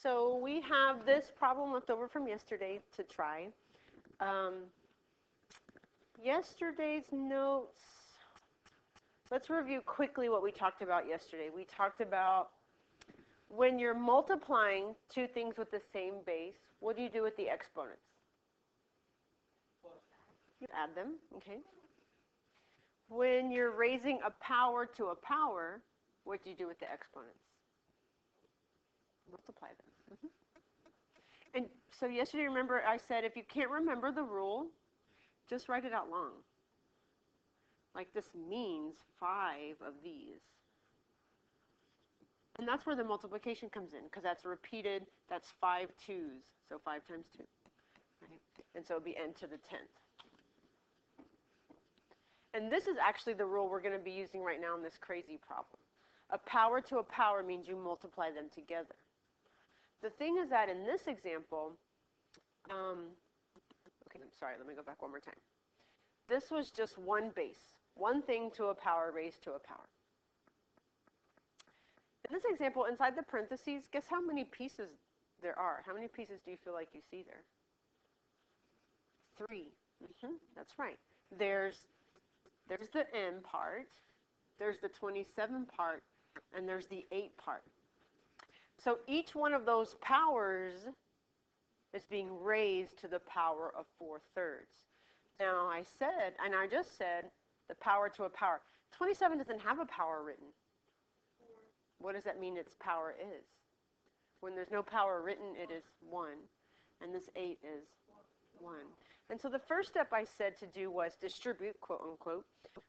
So we have this problem left over from yesterday to try. Um, Yesterday's notes, let's review quickly what we talked about yesterday. We talked about when you're multiplying two things with the same base, what do you do with the exponents? You add them, okay? When you're raising a power to a power, what do you do with the exponents? Multiply them. And so yesterday, remember I said if you can't remember the rule, just write it out long. Like this means 5 of these. And that's where the multiplication comes in, because that's repeated, that's 5 2s, so 5 times 2. Right? And so it would be n to the 10th. And this is actually the rule we're going to be using right now in this crazy problem. A power to a power means you multiply them together. The thing is that in this example, okay, I'm sorry, let me go back one more time. This was just one base, one thing to a power raised to a power. In this example, inside the parentheses, guess how many pieces there are? How many pieces do you feel like you see there? 3. That's right. There's the m part, there's the 27 part, and there's the 8 part. So each one of those powers is being raised to the power of 4/3. Now I said, and I just said, the power to a power. 27 doesn't have a power written. What does that mean its power is? When there's no power written, it is 1. And this 8 is 1. And so the first step I said to do was distribute, quote unquote,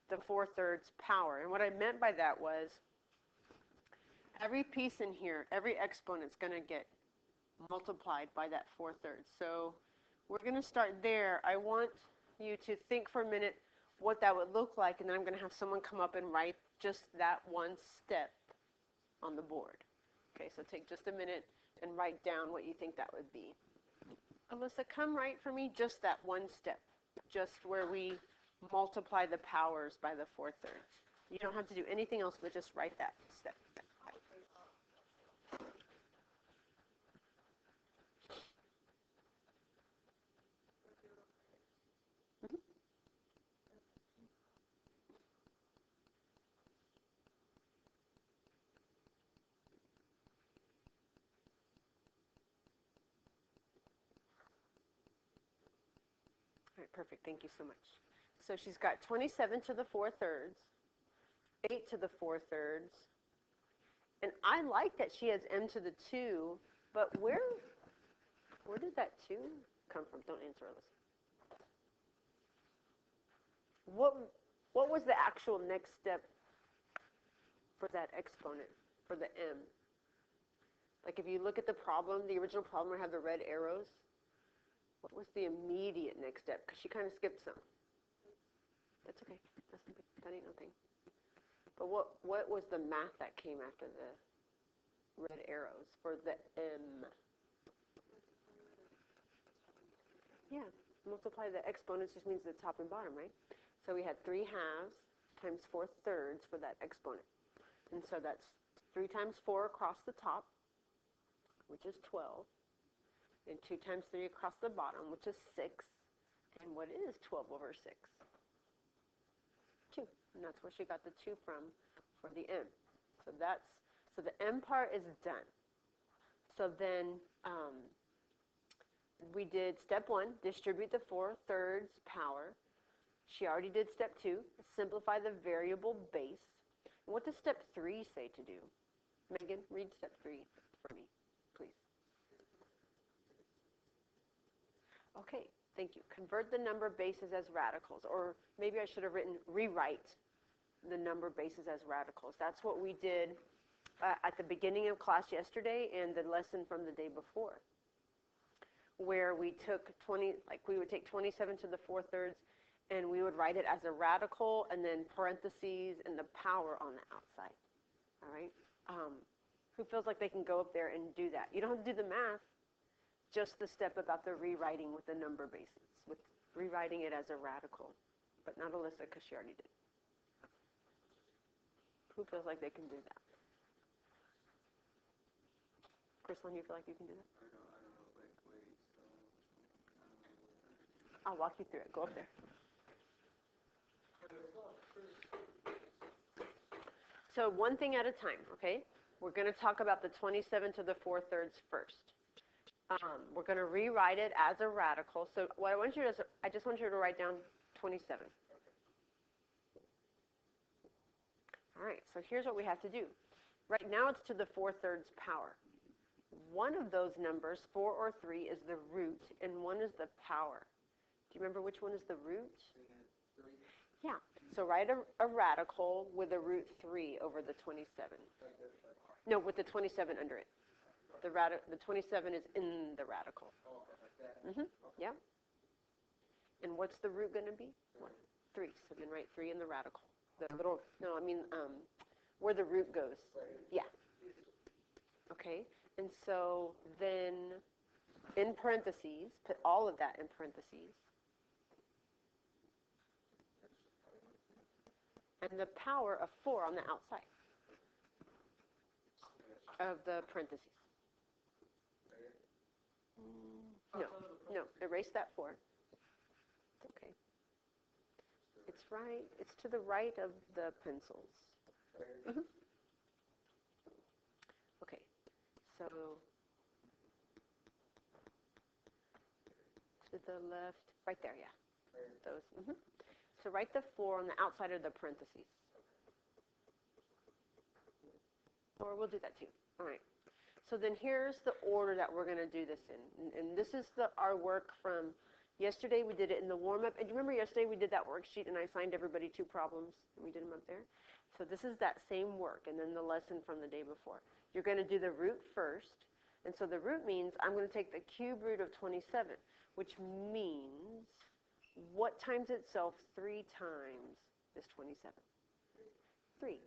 the 4/3 power. And what I meant by that was every piece in here, every exponent is going to get multiplied by that 4/3. So we're going to start there. I want you to think for a minute what that would look like, and then I'm going to have someone come up and write just that one step on the board. Okay, so take just a minute and write down what you think that would be. Alyssa, come write for me just that one step, just where we multiply the powers by the 4/3. You don't have to do anything else, but just write that step. All right, perfect. Thank you so much. So she's got 27 to the 4/3, 8 to the 4/3, and I like that she has m to the 2, but where did that 2 come from? Don't answer, Alyssa. What was the actual next step for that exponent, for the m? Like if you look at the problem, the original problem where I have the red arrows, what was the immediate next step? Because she kind of skipped some. That's okay. That ain't nothing. But what was the math that came after the red arrows for the m? Yeah, multiply the exponents just means the top and bottom, right? So we had 3 halves times 4/3 for that exponent. And so that's 3 times 4 across the top, which is 12. And 2 times 3 across the bottom, which is 6. And what is 12 over 6? 2. And that's where she got the 2 from for the m. So the m part is done. So then we did step 1, distribute the 4/3 power. She already did step 2, simplify the variable base. And what does step 3 say to do? Megan, read step 3 for me, please. Okay, thank you. Convert the number bases as radicals, or maybe I should have written rewrite the number bases as radicals. That's what we did at the beginning of class yesterday and the lesson from the day before, where we took we would take 27 to the 4/3 and we would write it as a radical and then parentheses and the power on the outside. All right? Who feels like they can go up there and do that? You don't have to do the math, just the step about the rewriting with the number bases, with rewriting it as a radical. But not Alyssa, because she already did. Who feels like they can do that? Krislan, you feel like you can do that? I'll walk you through it. Go up there. So one thing at a time, okay? We're going to talk about the 27 to the 4/3 first. We're going to rewrite it as a radical. So what I want you to do is, I just want you to write down 27. All right, so here's what we have to do. Right now it's to the 4/3 power. One of those numbers, 4 or 3, is the root, and one is the power. Do you remember which one is the root? Yeah, so write a radical with a root 3 over the 27. No, with the 27 under it. The 27 is in the radical. Yeah. And what's the root going to be? 3. So then write 3 in the radical. The little, no, I mean, where the root goes. Yeah. Okay. And so then in parentheses, put all of that in parentheses. And the power of 4 on the outside of the parentheses. No, erase that 4. It's okay. It's right, it's to the right of the pencils. Okay, so to the left, right there, yeah. Those. So write the 4 on the outside of the parentheses. Or we'll do that too. All right. So then here's the order that we're going to do this in. And this is our work from yesterday. We did it in the warm-up. And you remember yesterday we did that worksheet and I assigned everybody 2 problems? And we did them up there. So this is that same work and then the lesson from the day before. You're going to do the root first. And so the root means I'm going to take the cube root of 27, which means what times itself 3 times is 27? 3.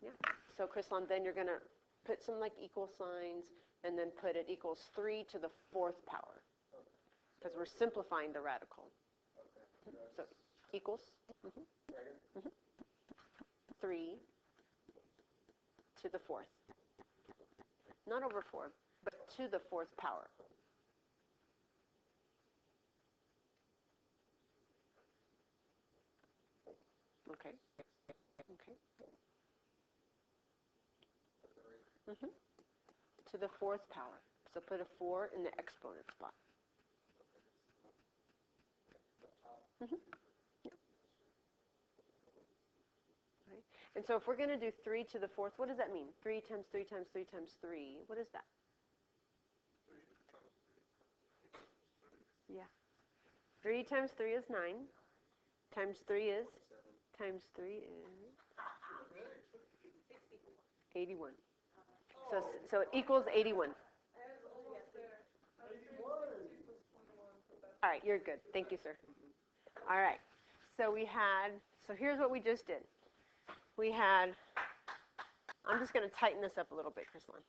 Yeah. So Krislan, then you're going to put some like equal signs and then put it equals 3 to the 4th power. Because we're simplifying the radical. So equals 3 to the 4th. Not over 4, but to the 4th power. Okay. Okay. To the 4th power. So put a 4 in the exponent spot. Yep. Right. And so if we're going to do 3 to the 4th, what does that mean? 3 times 3 times 3 times 3. What is that? Yeah. 3 times 3 is 9. Times 3 is? Times 3 is? 81. So it equals 81. All right, you're good. Thank you, sir. All right. So here's what we just did. I'm just going to tighten this up a little bit, Krislan.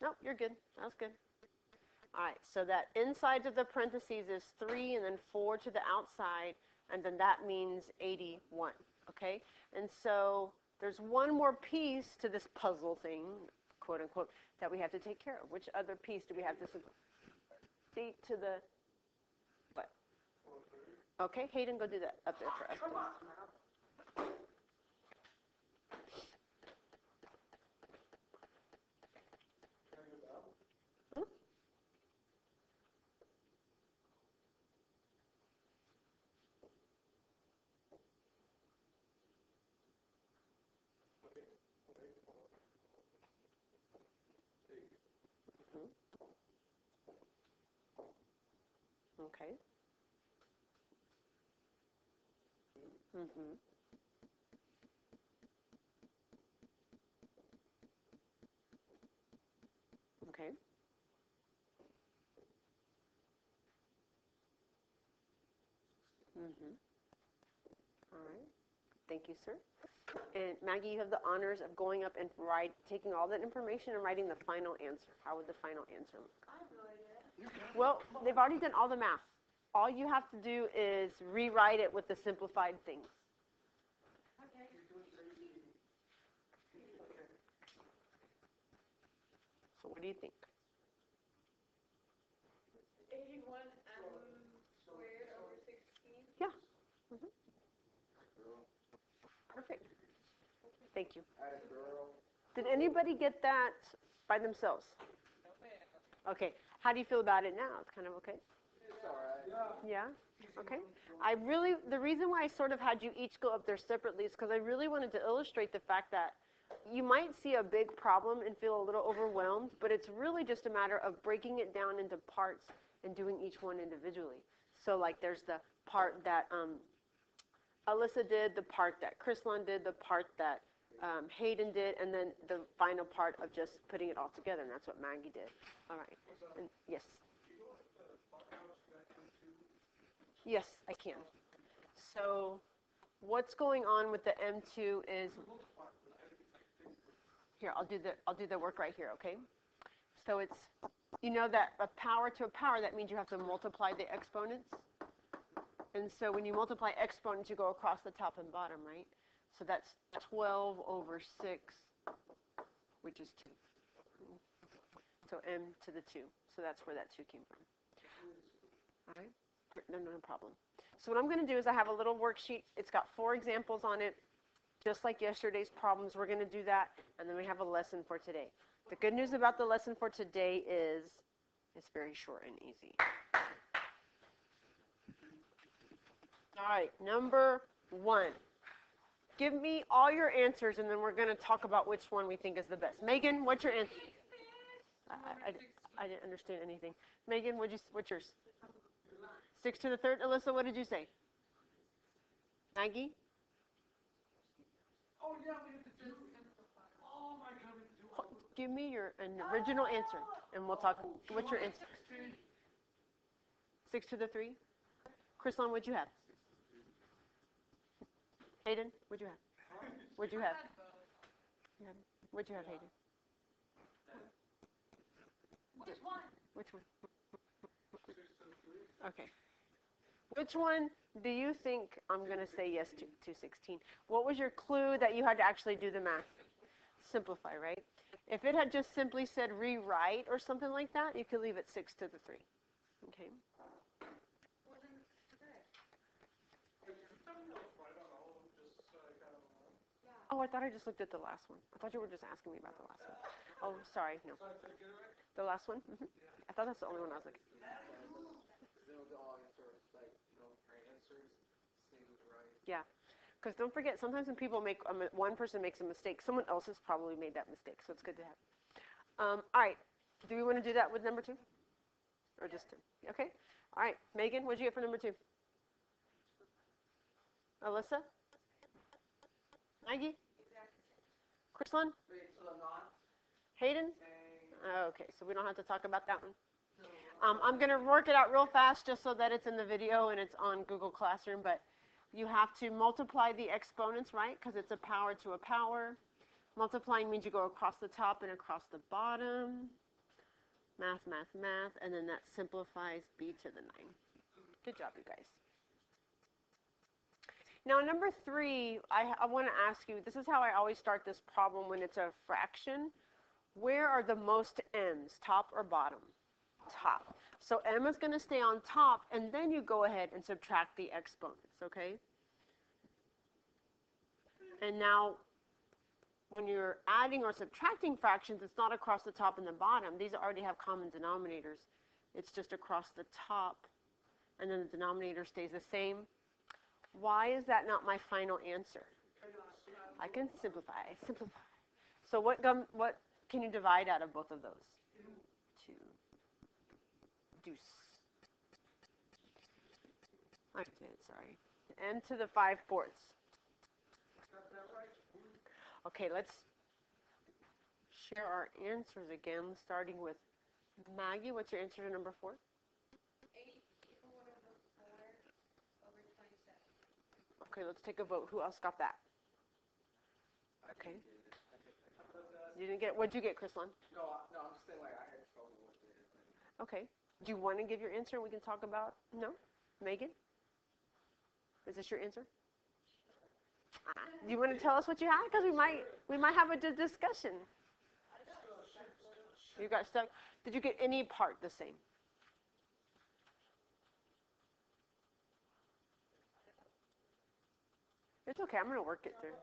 Nope, you're good. That was good. All right, so that inside of the parentheses is 3 and then 4 to the outside, and then that means 81, okay? And so there's one more piece to this puzzle thing, quote unquote, that we have to take care of. Which other piece do we have to see to the, what? Okay, Hayden, go do that up there for us, please. Okay. Okay. All right. Thank you, sir. And Maggie, you have the honors of going up and taking all that information and writing the final answer. How would the final answer look? I have no idea. Well, they've already done all the math. All you have to do is rewrite it with the simplified things. Okay. So what do you think? 81 squared over 16. Yeah. Perfect. Thank you. Did anybody get that by themselves? Okay. How do you feel about it now? It's kind of okay? It's all right. Yeah? Okay. The reason why I sort of had you each go up there separately is because I really wanted to illustrate the fact that you might see a big problem and feel a little overwhelmed, but it's really just a matter of breaking it down into parts and doing each one individually. So like there's the part that Alyssa did, the part that Chrislon did, the part that Hayden did, and then the final part of just putting it all together, and that's what Maggie did. All right. And yes. Yes, I can. So what's going on with the M2 is, here, I'll do the work right here, okay? So it's, you know that a power to a power, that means you have to multiply the exponents. And so when you multiply exponents, you go across the top and bottom, right? So that's 12 over 6, which is 2. So m to the 2. So that's where that 2 came from. All right? No problem. So what I'm going to do is I have a little worksheet. It's got 4 examples on it. Just like yesterday's problems, we're going to do that, and then we have a lesson for today. The good news about the lesson for today is it's very short and easy. All right, number 1. Give me all your answers, and then we're going to talk about which one we think is the best. Megan, what's your answer? I didn't understand anything. Megan, what's yours? 6 to the 3rd. Alyssa, what did you say? Maggie? Oh, yeah, we have to do. Oh, my God, we have to do. Give me an original answer, and we'll talk. What's your answer? 6 to the 3. Chrislon, what'd you have? Hayden, what'd you have? What'd you have? What'd you have, Hayden? Which one? Which one? Okay. Which one do you think I'm going to say yes to 16? What was your clue that you had to actually do the math? Simplify, right? If it had just simply said rewrite or something like that, you could leave it 6 to the 3. Okay. Oh, I thought I just looked at the last one. I thought you were just asking me about the last one. Oh, sorry, no. The last one? Mm-hmm. I thought that's the only one I was looking at. Yeah, because don't forget, sometimes when people make, one person makes a mistake, someone else has probably made that mistake, so it's good to have. All right, do we want to do that with number 2? Or just 2? Okay. All right, Megan, what'd you get for number 2? Alyssa? Maggie? Chrislon? Hayden? Okay, so we don't have to talk about that one. I'm going to work it out real fast just so that it's in the video and it's on Google Classroom, but you have to multiply the exponents, right? Because it's a power to a power. Multiplying means you go across the top and across the bottom. Math, math, math, and then that simplifies b to the 9. Good job, you guys. Now, number 3, I want to ask you, this is how I always start this problem when it's a fraction. Where are the most m's, top or bottom? Top. So m is going to stay on top, and then you go ahead and subtract the exponents, okay? And now, when you're adding or subtracting fractions, it's not across the top and the bottom. These already have common denominators. It's just across the top, and then the denominator stays the same. Why is that not my final answer? I can simplify. So what can you divide out of both of those? 2. Deuce. I did, sorry. n to the 5/4. Okay, let's share our answers again, starting with Maggie. What's your answer to number 4? 84 over 27. Okay, let's take a vote. Who else got that? Okay. You didn't get, what'd you get, Chrislon? No, I'm just saying, like, I had trouble with it. Okay. Do you want to give your answer and we can talk about, no? Megan? Is this your answer? Do you want to tell us what you had? Because we might have a discussion. You got stuck? Did you get any part the same? It's okay, I'm going to work it through.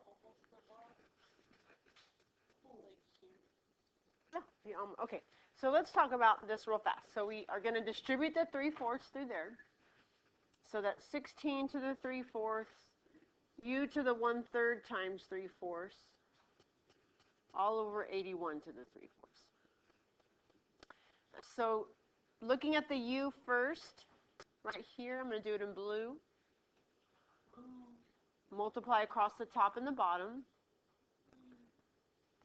Yeah, okay, so let's talk about this real fast. So we are going to distribute the 3/4 through there. So that's 16 to the 3/4, u to the 1/3 times 3/4, all over 81 to the 3/4. So looking at the u first, right here, I'm going to do it in blue. Multiply across the top and the bottom.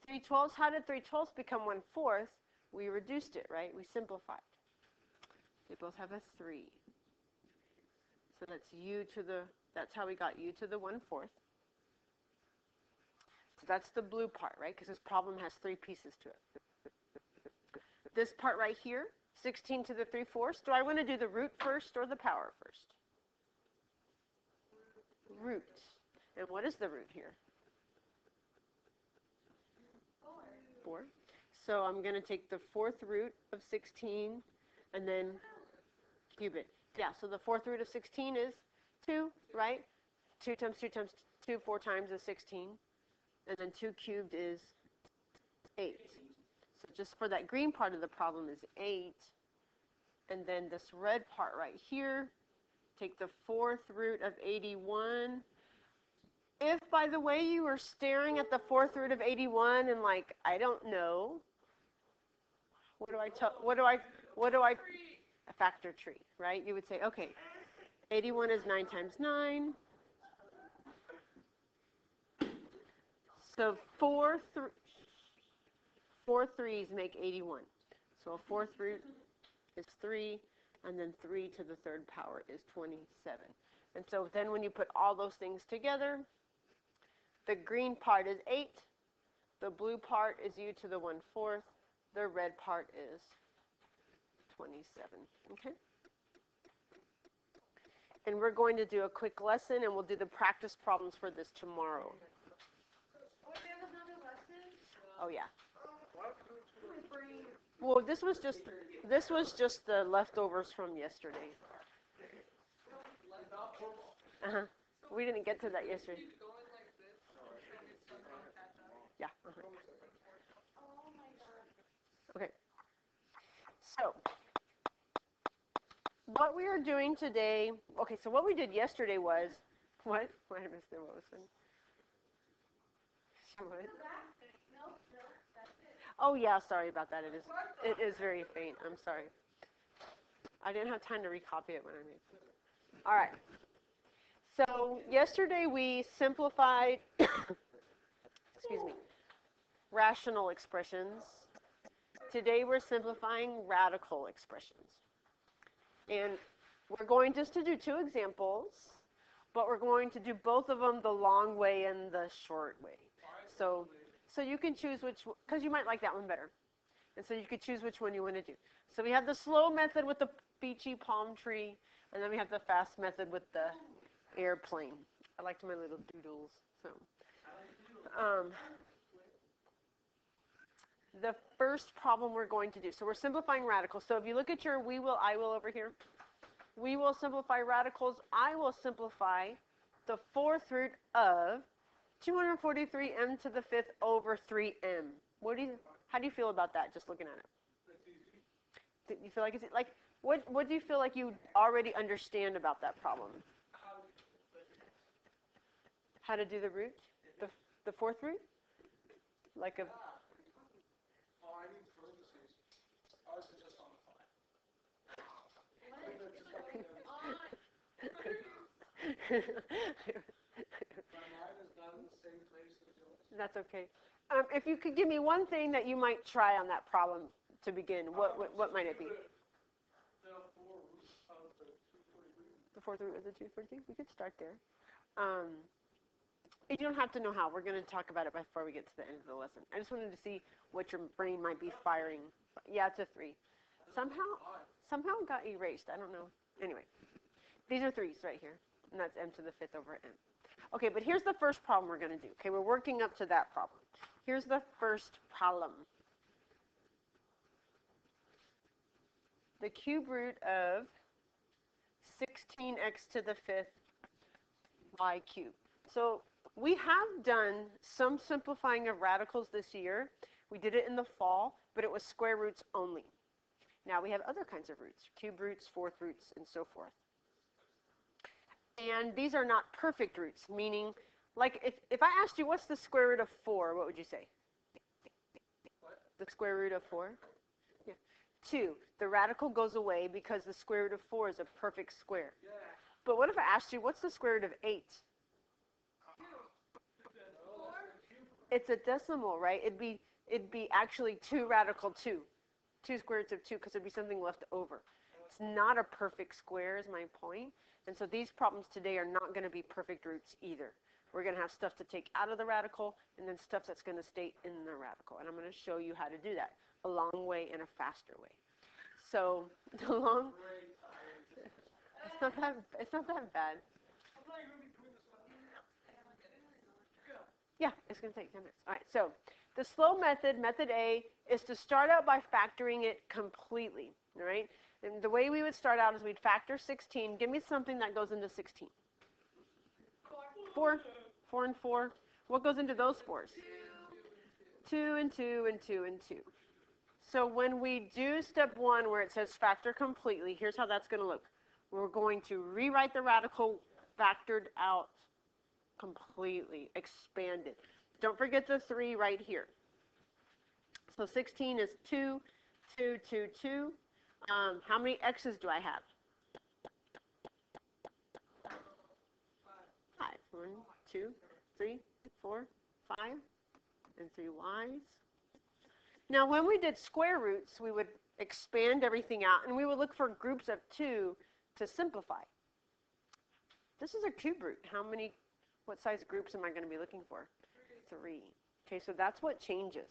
3/12, how did 3/12 become 1/4? We reduced it, right? We simplified. They both have a 3. So that's u to the, that's how we got u to the 1/4. So that's the blue part, right? Because this problem has 3 pieces to it. This part right here, 16 to the 3/4. Do I want to do the root first or the power first? Root. And what is the root here? 4. So I'm going to take the 4th root of 16 and then cube it. Yeah, so the 4th root of 16 is 2, right? 2 times 2 times 2, 4 times is 16. And then 2 cubed is 8. So just for that green part of the problem is 8. And then this red part right here, take the 4th root of 81. If, by the way, you were staring at the 4th root of 81 and like, I don't know, what do I, a factor tree, right? You would say, okay, 81 is 9 times 9. So 4 threes make 81. So a 4th root is 3, and then 3 to the 3rd power is 27. And so then when you put all those things together, the green part is 8, the blue part is u to the 1/4, the red part is 27, okay? And we're going to do a quick lesson, and we'll do the practice problems for this tomorrow. Oh, there was another lesson? Oh, yeah. Well, this was just the leftovers from yesterday. Uh-huh. We didn't get to that yesterday. Yeah. Uh-huh. Oh my god. Okay. So, what we are doing today, okay, so what we did yesterday was, what? I missed it, what was it? What? No, that's it. Oh yeah, sorry about that, it is very faint, I'm sorry. I didn't have time to recopy it when I made it. All right. So, yesterday we simplified, excuse me, rational expressions. Today we're simplifying radical expressions. And we're going just to do 2 examples, but we're going to do both of them the long way and the short way. So you can choose which, because you might like that one better. And so you could choose which one you want to do. So we have the slow method with the beachy palm tree, and then we have the fast method with the airplane. I liked my little doodles. So, the first problem we're going to do, so we're simplifying radicals. So if you look at your we will, I will over here, we will simplify radicals. I will simplify the 4th root of 243m to the 5th over 3m. How do you feel about that, just looking at it? You feel like it's like, what do you feel like you already understand about that problem? How to do the root? The 4th root? Like a... Oh, I need parentheses. Ours is just on the 5. My mind is not in the same place as yours. That's okay. If you could give me one thing that you might try on that problem to begin, what might it be? The 4 roots of the 243. The 4th root of the 243? We could start there. You don't have to know how. We're going to talk about it before we get to the end of the lesson. I just wanted to see what your brain might be firing. Yeah, it's a 3. Somehow it got erased. I don't know. Anyway, these are 3s right here. And that's m to the 5th over n. Okay, but here's the first problem we're going to do. Okay, we're working up to that problem. Here's the first problem. the cube root of 16x to the 5th y cubed. So we have done some simplifying of radicals this year. We did it in the fall, but it was square roots only. Now we have other kinds of roots, cube roots, fourth roots, and so forth. And these are not perfect roots, meaning, like if I asked you what's the square root of 4, what would you say? The square root of 4? Yeah. 2. The radical goes away because the square root of 4 is a perfect square. Yeah. But what if I asked you what's the square root of 8? It's a decimal, right? It'd be actually 2 radical 2. 2 square roots of 2 because there'd be something left over. It's not a perfect square is my point. And so these problems today are not going to be perfect roots either. We're going to have stuff to take out of the radical and then stuff that's going to stay in the radical. And I'm going to show you how to do that a long way and a faster way. So the long, it's not that bad. Yeah, it's going to take 10 minutes. All right, so the slow method, method A, is to start out by factoring it completely, all right? And the way we would start out is we'd factor 16. Give me something that goes into 16. 4. 4 and 4. What goes into those 4s? 2 and 2 and 2 and 2. So when we do step 1 where it says factor completely, here's how that's going to look. We're going to rewrite the radical factored out completely, expanded. Don't forget the 3 right here. So 16 is 2, 2, 2, 2. How many x's do I have? 5. 1, 2, 3, 4, 5, and 3 y's. Now, when we did square roots, we would expand everything out, and we would look for groups of 2 to simplify. This is a cube root. What size groups am I going to be looking for? 3. Okay, so that's what changes.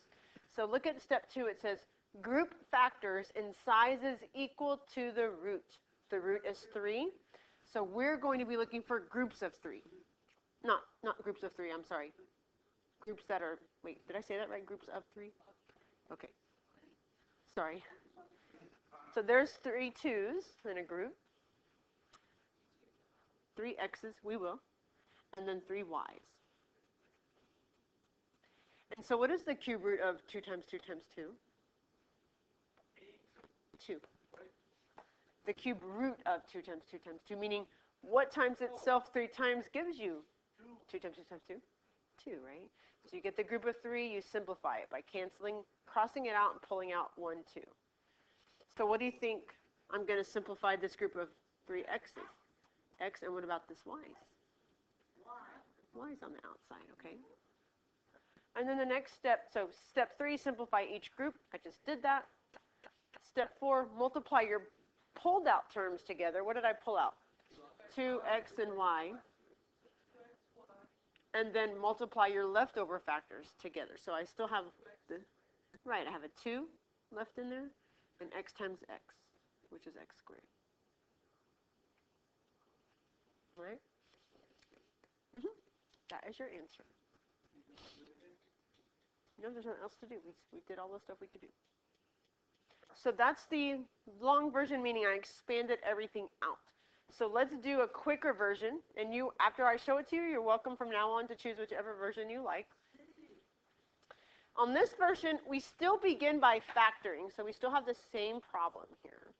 So look at step 2. It says group factors in sizes equal to the root. The root is 3. So we're going to be looking for groups of 3. Not groups of 3, I'm sorry. Groups that are, wait, did I say that right? Groups of 3? Okay. Sorry. So there's 3 2s in a group. 3 x's, we will. And then 3 y's. And so what is the cube root of 2 times 2 times 2? 2. The cube root of 2 times 2 times 2, meaning what times itself 3 times gives you 2 times 2 times 2? 2, right? So you get the group of 3, you simplify it by canceling, crossing it out, and pulling out 1, 2. So what do you think I'm going to simplify this group of 3 x's? X, and what about this y's? Y's on the outside, okay? And then the next step, so step 3, simplify each group. I just did that. Step 4, multiply your pulled out terms together. What did I pull out? 2x and y. And then multiply your leftover factors together. So I still have I have a 2 left in there, and x times x, which is x squared. Right? That is your answer. No, there's nothing else to do. We did all the stuff we could do. So that's the long version, meaning I expanded everything out. So let's do a quicker version. And you, after I show it to you, you're welcome from now on to choose whichever version you like. On this version, we still begin by factoring. So we still have the same problem here.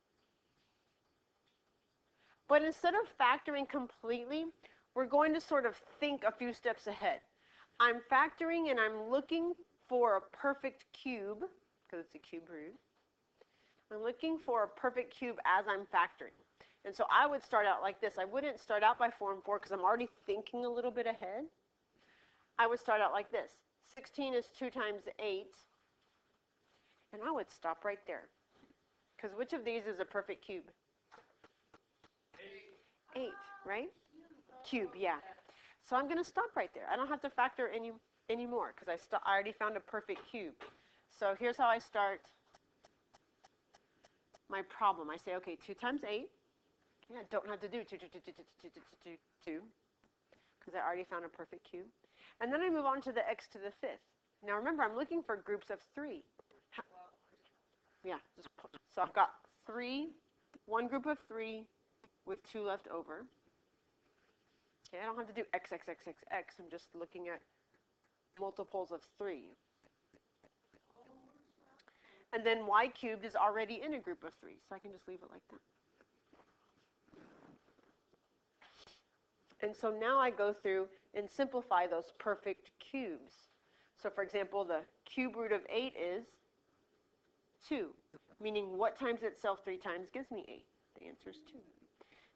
But instead of factoring completely, we're going to sort of think a few steps ahead. I'm factoring and I'm looking for a perfect cube, because it's a cube root. I'm looking for a perfect cube as I'm factoring. And so I would start out like this. I wouldn't start out by 4 and 4 because I'm already thinking a little bit ahead. I would start out like this. 16 is 2 times 8. And I would stop right there. Because which of these is a perfect cube? 8, right? Cube, yeah. So I'm going to stop right there. I don't have to factor anymore because I already found a perfect cube. So here's how I start my problem. I say, okay, 2 times 8. Yeah, I don't have to do 2 because I already found a perfect cube. And then I move on to the x to the 5th. Now remember, I'm looking for groups of 3. Yeah, so I've got one group of 3 with 2 left over. Okay, I don't have to do x, x, x, x, x. I'm just looking at multiples of 3. And then y cubed is already in a group of 3, so I can just leave it like that. And so now I go through and simplify those perfect cubes. So for example, the cube root of 8 is 2, meaning what times itself 3 times gives me 8? The answer is 2.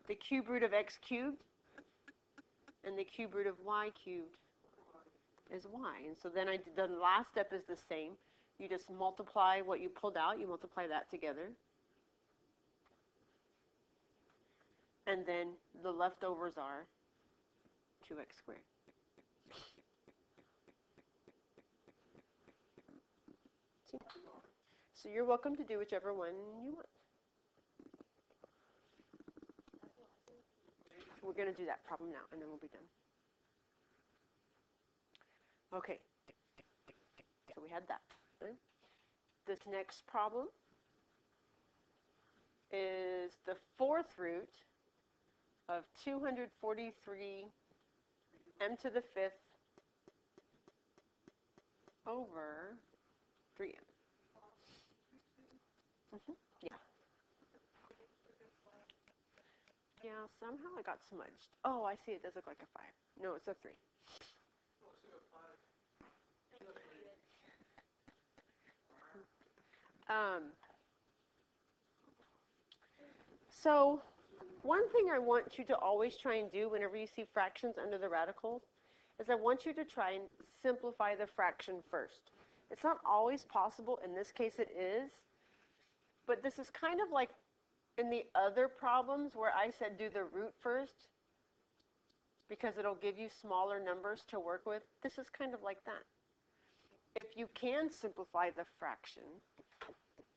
The cube root of x cubed and the cube root of y cubed is y. And so then the last step is the same. You just multiply what you pulled out, you multiply that together. And then the leftovers are 2x squared. See? So you're welcome to do whichever one you want. We're going to do that problem now, and then we'll be done. Okay. So we had that. Okay. This next problem is the 4th root of 243 m to the 5th over 3m. Yeah. Yeah, somehow it got smudged. Oh, I see. It does look like a 5. No, it's a 3. So one thing I want you to always try and do whenever you see fractions under the radicals is I want you to try and simplify the fraction first. It's not always possible. In this case, it is. But this is kind of like in the other problems where I said do the root first because it'll give you smaller numbers to work with. This is kind of like that. If you can simplify the fraction,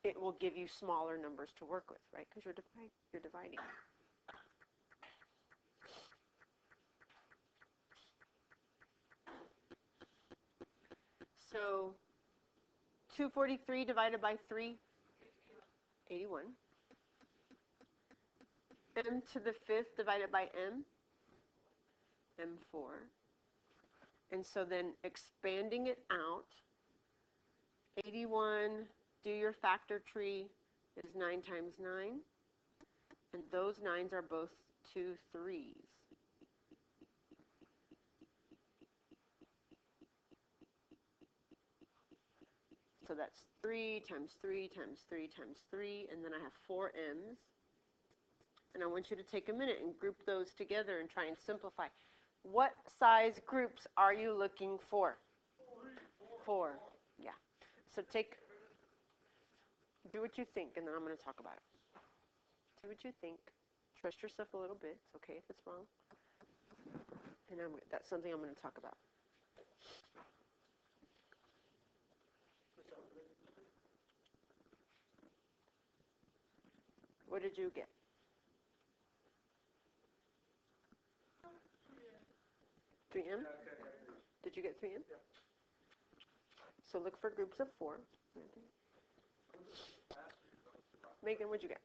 it will give you smaller numbers to work with, right? Because you're dividing. So 243 divided by 3, 81. M to the 5th divided by m, m4. And so then expanding it out, 81, do your factor tree, is 9 times 9. And those 9s are both 2 3s. So that's 3 times 3 times 3 times 3, and then I have 4 m's. And I want you to take a minute and group those together and try and simplify. What size groups are you looking for? 4. Yeah. So do what you think, and then I'm going to talk about it. Do what you think. Trust yourself a little bit. It's okay if it's wrong. And that's something I'm going to talk about. What did you get? 3m? Did you get 3m? So look for groups of 4. Megan, what'd you get?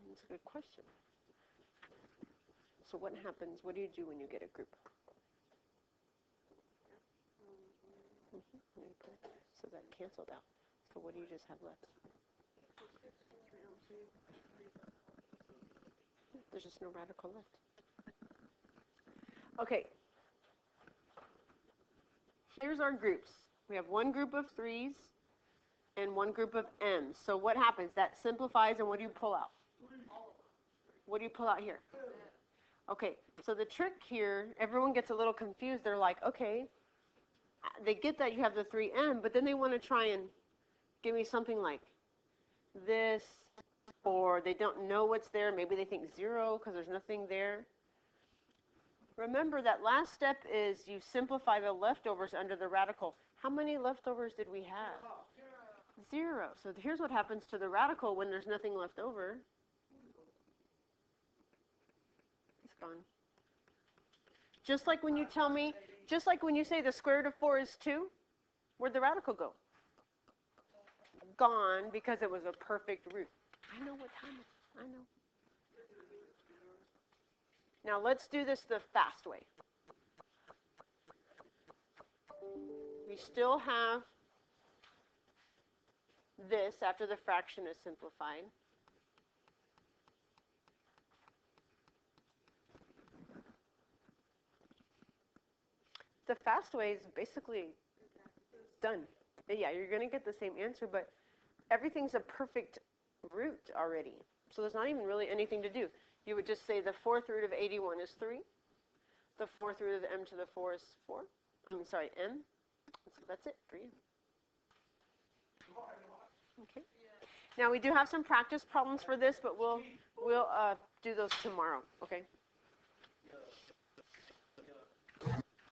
That's a good question. So what happens? What do you do when you get a group? So that canceled out. So what do you just have left? There's just no radical left. Okay. Here's our groups. We have one group of 3s and one group of m's. So what happens? That simplifies, and what do you pull out? What do you pull out here? Okay, so the trick here, everyone gets a little confused. They're like, okay, they get that you have the 3m, but then they want to try and give me something like this, or they don't know what's there. Maybe they think 0 because there's nothing there. Remember that last step is you simplify the leftovers under the radical. How many leftovers did we have? 0. So here's what happens to the radical when there's nothing left over. It's gone. Just like when you tell me, just like when you say the square root of 4 is 2, where'd the radical go? gone because it was a perfect root. I know what time it is. I know. Now let's do this the fast way. We still have this after the fraction is simplified. The fast way is basically done. Yeah, you're going to get the same answer, but everything's a perfect root already. So there's not even really anything to do. You would just say the fourth root of 81 is 3. The fourth root of m to the 4 is 4. M. So that's it for you. Okay. Now we do have some practice problems for this, but we'll do those tomorrow, okay?